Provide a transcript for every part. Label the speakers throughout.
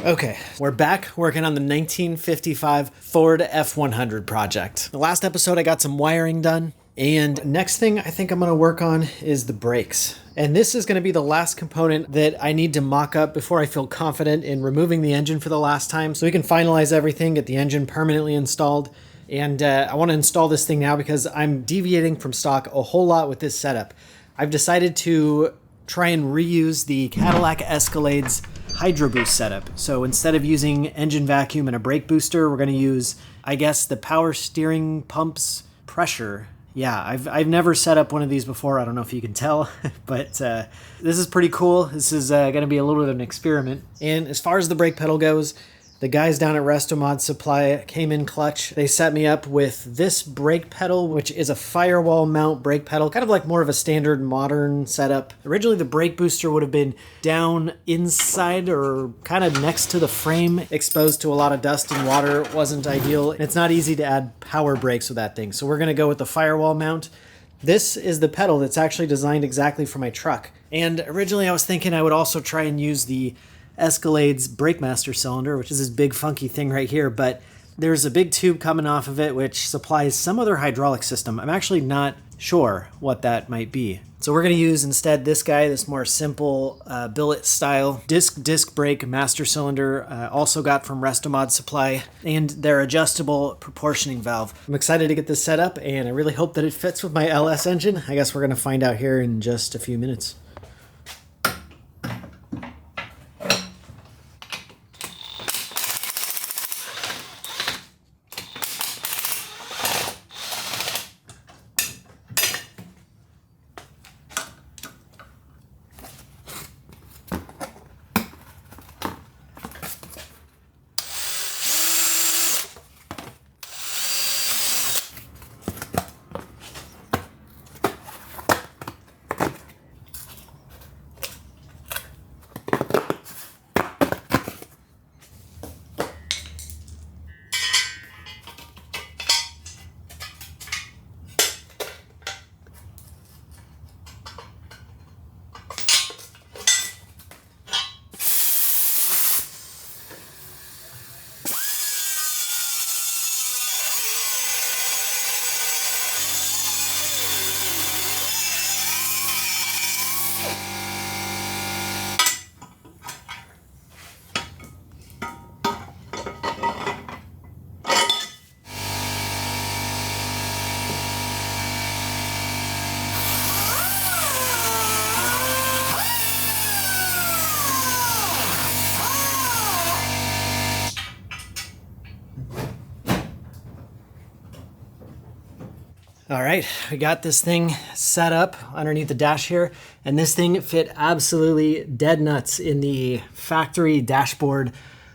Speaker 1: Okay, we're back working on the 1955 Ford F100 project. The last episode I got some wiring done, and next thing I think I'm going to work on is the brakes. And this is going to be the last component that I need to mock up before I feel confident in removing the engine for the last time, so we can finalize everything, get the engine permanently installed. And I want to install this thing now because I'm deviating from stock a whole lot with this setup. I've decided to try and reuse the Cadillac Escalade's Hydroboost setup. So instead of using engine vacuum and a brake booster, we're going to use, I guess, the power steering pump's pressure. Yeah, I've never set up one of these before. I don't know if you can tell, but this is pretty cool. This is going to be a little bit of an experiment. And as far as the brake pedal goes, the guys down at Restomod Supply came in clutch. They set me up with this brake pedal, which is a Firewall mount brake pedal, kind of like more of a standard modern setup. Originally, the brake booster would have been down inside or kind of next to the frame, exposed to a lot of dust and water. It wasn't ideal, and it's not easy to add power brakes with that thing. So we're going to go with the Firewall mount. This is the pedal that's actually designed exactly for my truck. And originally, I was thinking I would also try and use the Escalade's brake master cylinder, which is this big funky thing right here, but there's a big tube coming off of it which supplies some other hydraulic system. I'm actually not sure what that might be. So we're going to use instead this guy, this more simple billet style disc brake master cylinder, also got from Restomod Supply, and their adjustable proportioning valve. I'm excited to get this set up, and I really hope that it fits with my LS engine. I guess we're going to find out here in just a few minutes. All right, we got this thing set up underneath the dash here, and this thing fit absolutely dead nuts in the factory dashboard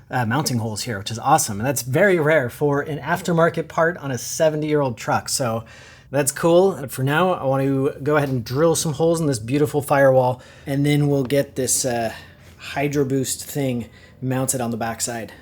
Speaker 1: mounting holes here, which is awesome. And that's very rare for an aftermarket part on a 70-year-old truck. So that's cool. But for now, I want to go ahead and drill some holes in this beautiful Firewall, and then we'll get this Hydroboost thing mounted on the backside.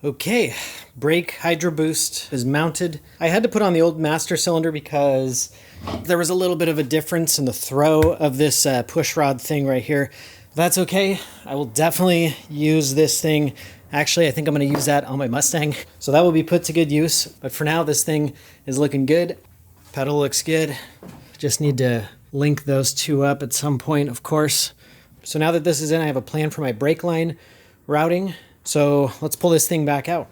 Speaker 1: Okay, brake Hydroboost is mounted. I had to put on the old master cylinder because there was a little bit of a difference in the throw of this push rod thing right here. That's okay. I will definitely use this thing. Actually, I think I'm going to use that on my Mustang. So that will be put to good use. But for now, this thing is looking good. Pedal looks good. Just need to link those two up at some point, of course. So now that this is in, I have a plan for my brake line routing. So let's pull this thing back out.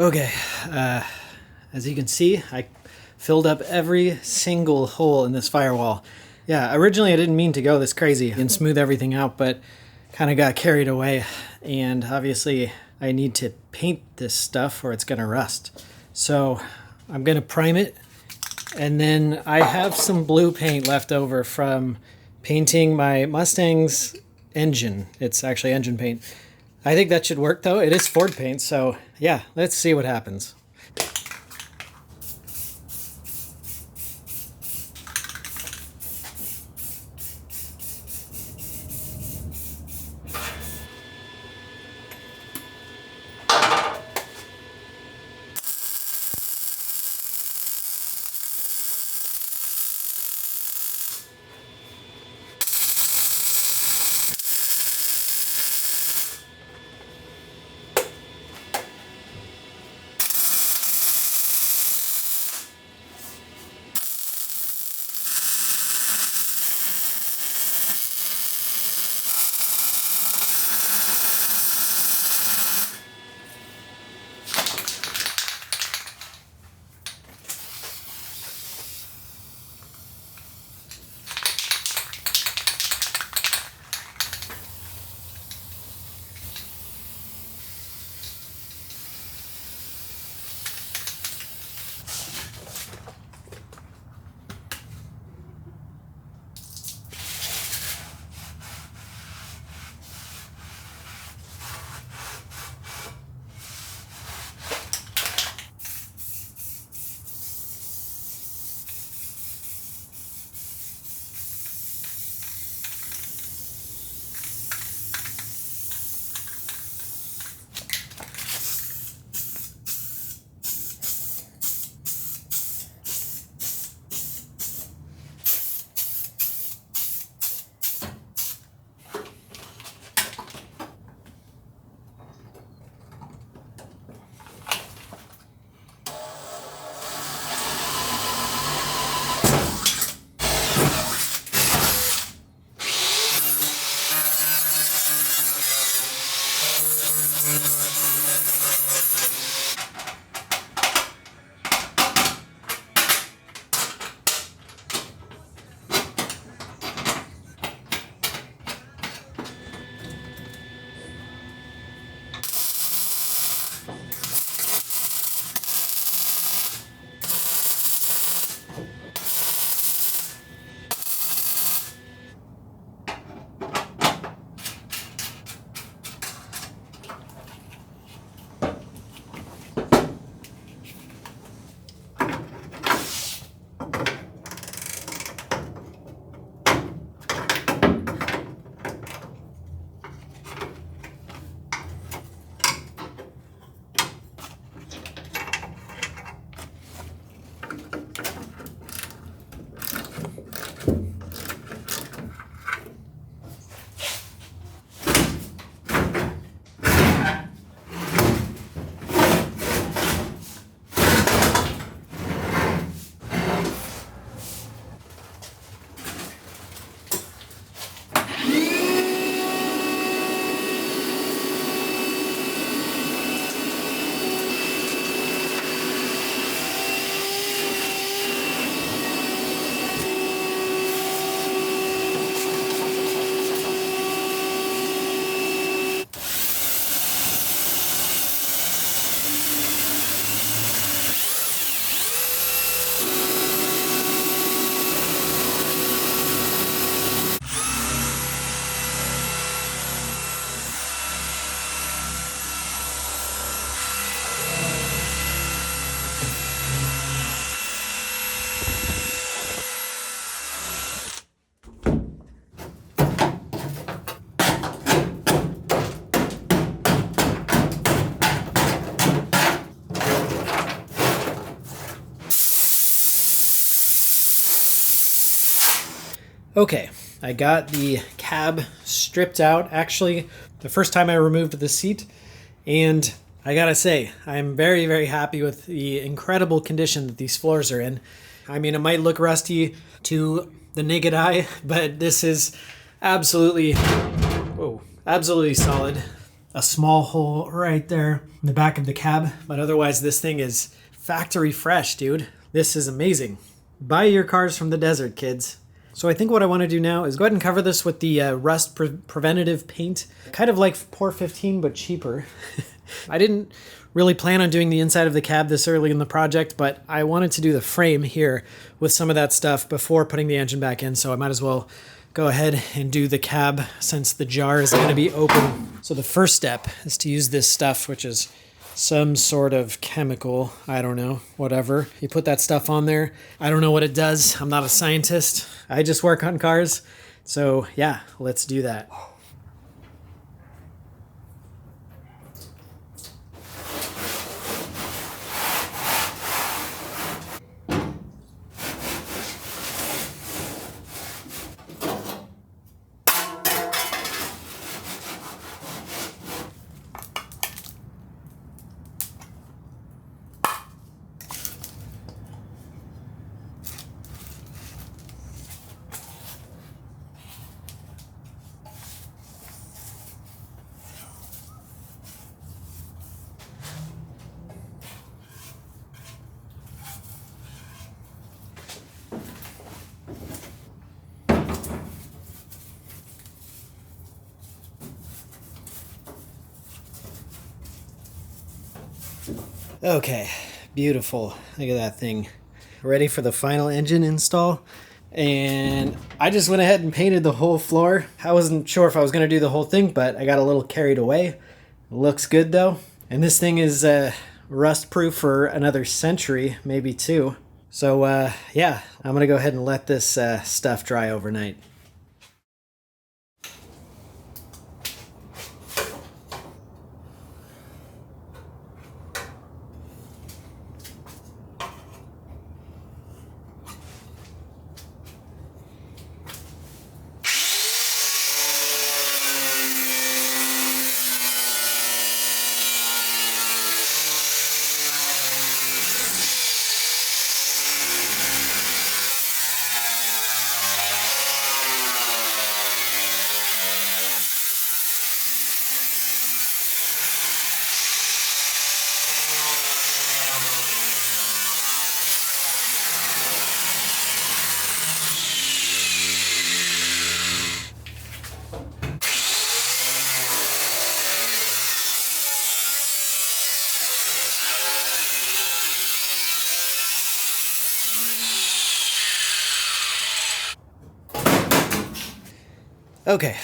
Speaker 1: Okay, as you can see, I filled up every single hole in this firewall. Yeah, originally I didn't mean to go this crazy and smooth everything out, but kind of got carried away. And obviously I need to paint this stuff or it's gonna rust. So I'm gonna prime it. And then I have some blue paint left over from painting my Mustang's engine. It's actually engine paint. I think that should work though. It is Ford paint, so yeah, let's see what happens. Okay, I got the cab stripped out, actually, the first time I removed the seat, and I gotta say, I'm very, very happy with the incredible condition that these floors are in. I mean, it might look rusty to the naked eye, but this is absolutely, absolutely solid. A small hole right there in the back of the cab, but otherwise this thing is factory fresh, dude. This is amazing. Buy your cars from the desert, kids. So I think what I want to do now is go ahead and cover this with the rust preventative paint, kind of like Pour 15, but cheaper. I didn't really plan on doing the inside of the cab this early in the project, but I wanted to do the frame here with some of that stuff before putting the engine back in, so I might as well go ahead and do the cab since the jar is going to be open. So the first step is to use this stuff, which is some sort of chemical, I don't know, whatever. You put that stuff on there. I don't know what it does. I'm not a scientist. I just work on cars. So yeah, let's do that. Okay, beautiful. Look at that thing. Ready for the final engine install. And I just went ahead and painted the whole floor. I wasn't sure if I was going to do the whole thing, but I got a little carried away. It looks good though. And this thing is rust proof for another century, maybe two. So yeah, I'm going to go ahead and let this stuff dry overnight. Okay,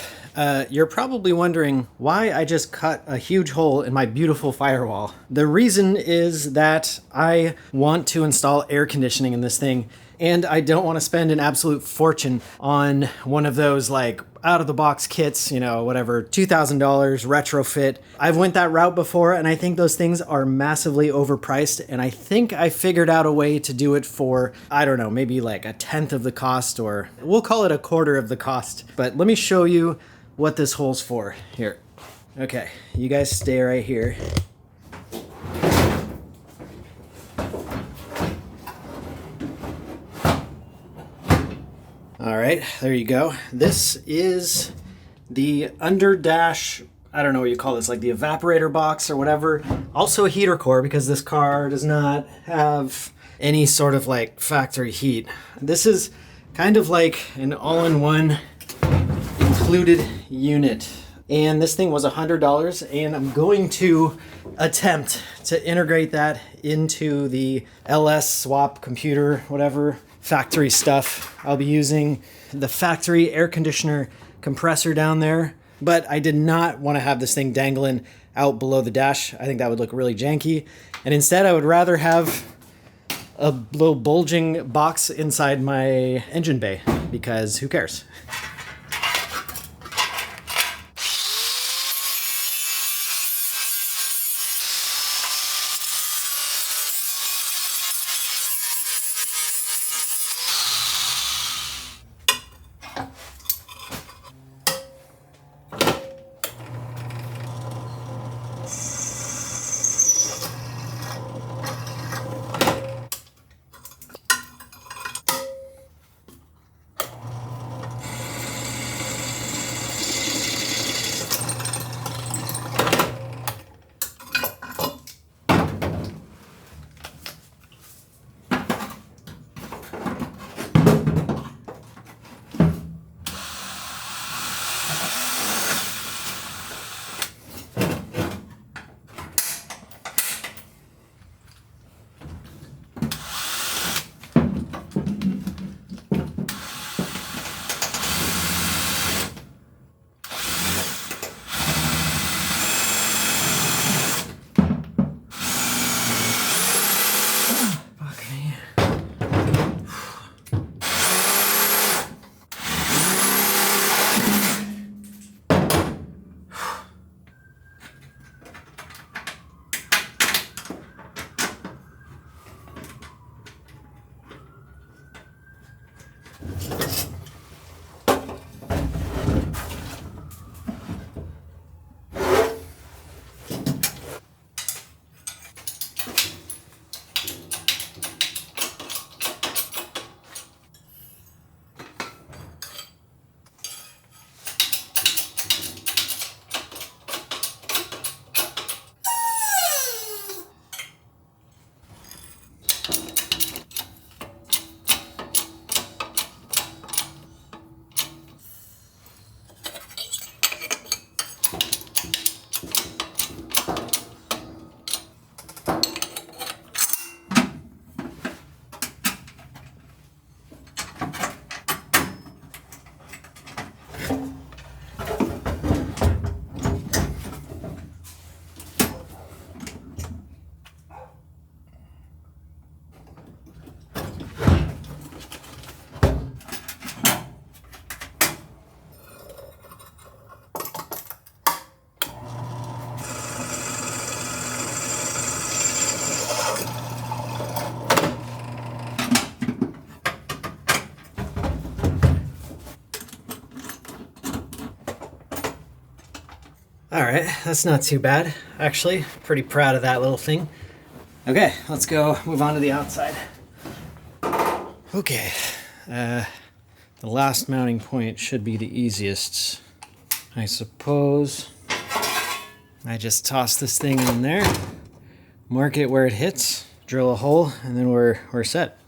Speaker 1: you're probably wondering why I just cut a huge hole in my beautiful firewall. The reason is that I want to install air conditioning in this thing, and I don't want to spend an absolute fortune on one of those like out-of-the-box kits, you know, whatever, $2,000 retrofit. I've went that route before, and I think those things are massively overpriced, and I think I figured out a way to do it for, I don't know, maybe like 1/10 of the cost, or we'll call it 1/4 of the cost. But let me show you what this hole's for. Here. Okay, you guys stay right here. All right, there you go. This is the under dash, I don't know what you call this, like the evaporator box or whatever. Also a heater core, because this car does not have any sort of like factory heat. This is kind of like an all-in-one included unit. And this thing was $100, and I'm going to attempt to integrate that into the LS swap computer, whatever factory stuff. I'll be using the factory air conditioner compressor down there, but I did not want to have this thing dangling out below the dash. I think that would look really janky. And instead I would rather have a little bulging box inside my engine bay, because who cares? All right, that's not too bad, actually. Pretty proud of that little thing. Okay, let's go move on to the outside. Okay, the last mounting point should be the easiest, I suppose. I just toss this thing in there, mark it where it hits, drill a hole, and then we're set.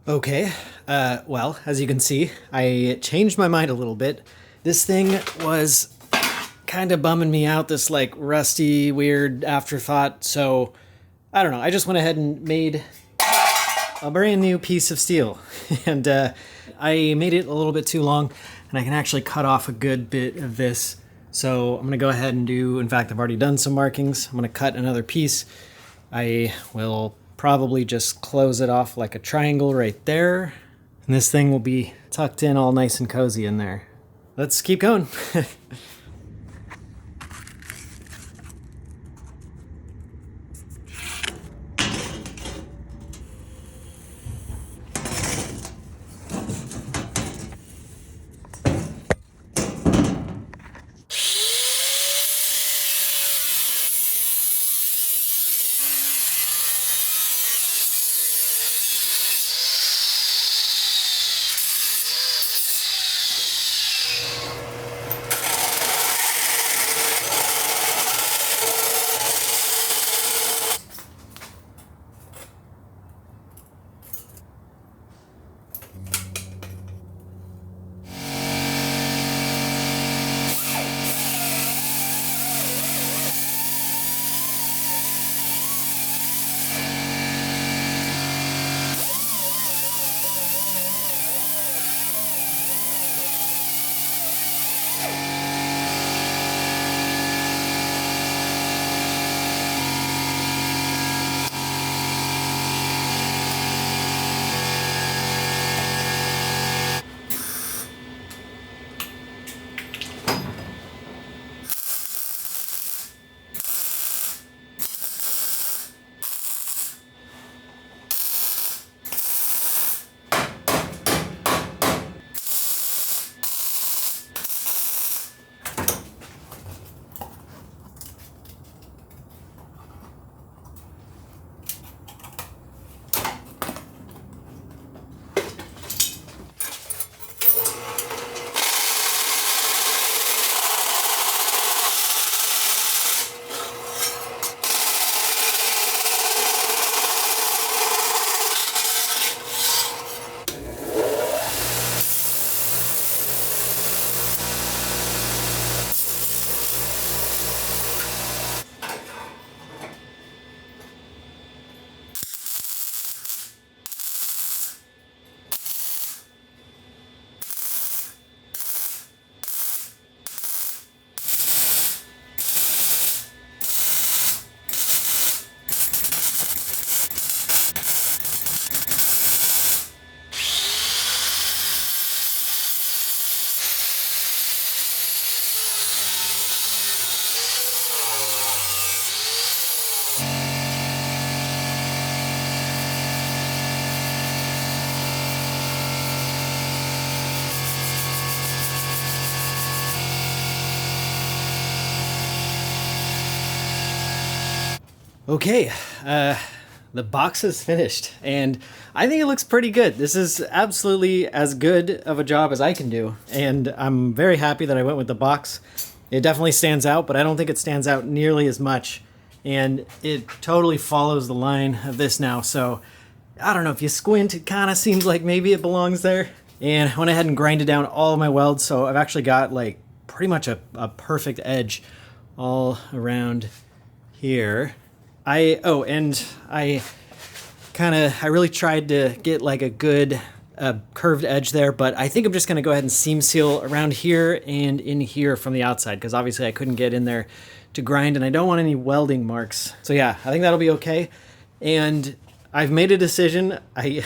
Speaker 1: Okay, well, as you can see, I changed my mind a little bit. This thing was kind of bumming me out, this like rusty, weird afterthought, so I don't know, I just went ahead and made a brand new piece of steel. And I made it a little bit too long, and I can actually cut off a good bit of this. So I'm gonna go ahead and do, in fact, I've already done some markings. I'm gonna cut another piece. I will probably just close it off like a triangle right there. And this thing will be tucked in all nice and cozy in there. Let's keep going. Okay, the box is finished, and I think it looks pretty good. This is absolutely as good of a job as I can do, and I'm very happy that I went with the box. It definitely stands out, but I don't think it stands out nearly as much, and it totally follows the line of this now, so I don't know, if you squint, it kind of seems like maybe it belongs there. And I went ahead and grinded down all of my welds, so I've actually got like pretty much a perfect edge all around here. I really tried to get like a good curved edge there, but I think I'm just gonna go ahead and seam seal around here and in here from the outside, because obviously I couldn't get in there to grind and I don't want any welding marks. So yeah, I think that'll be okay. And I've made a decision. I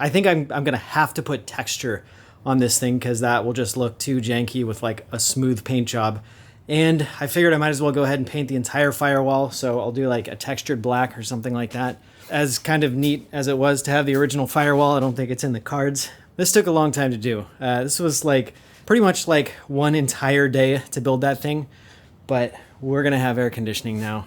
Speaker 1: think I'm gonna have to put texture on this thing, because that will just look too janky with like a smooth paint job. And I figured I might as well go ahead and paint the entire firewall, so I'll do like a textured black or something like that. As kind of neat as it was to have the original firewall, I don't think it's in the cards. This took a long time to do. This was like pretty much like one entire day to build that thing, but we're gonna have air conditioning now.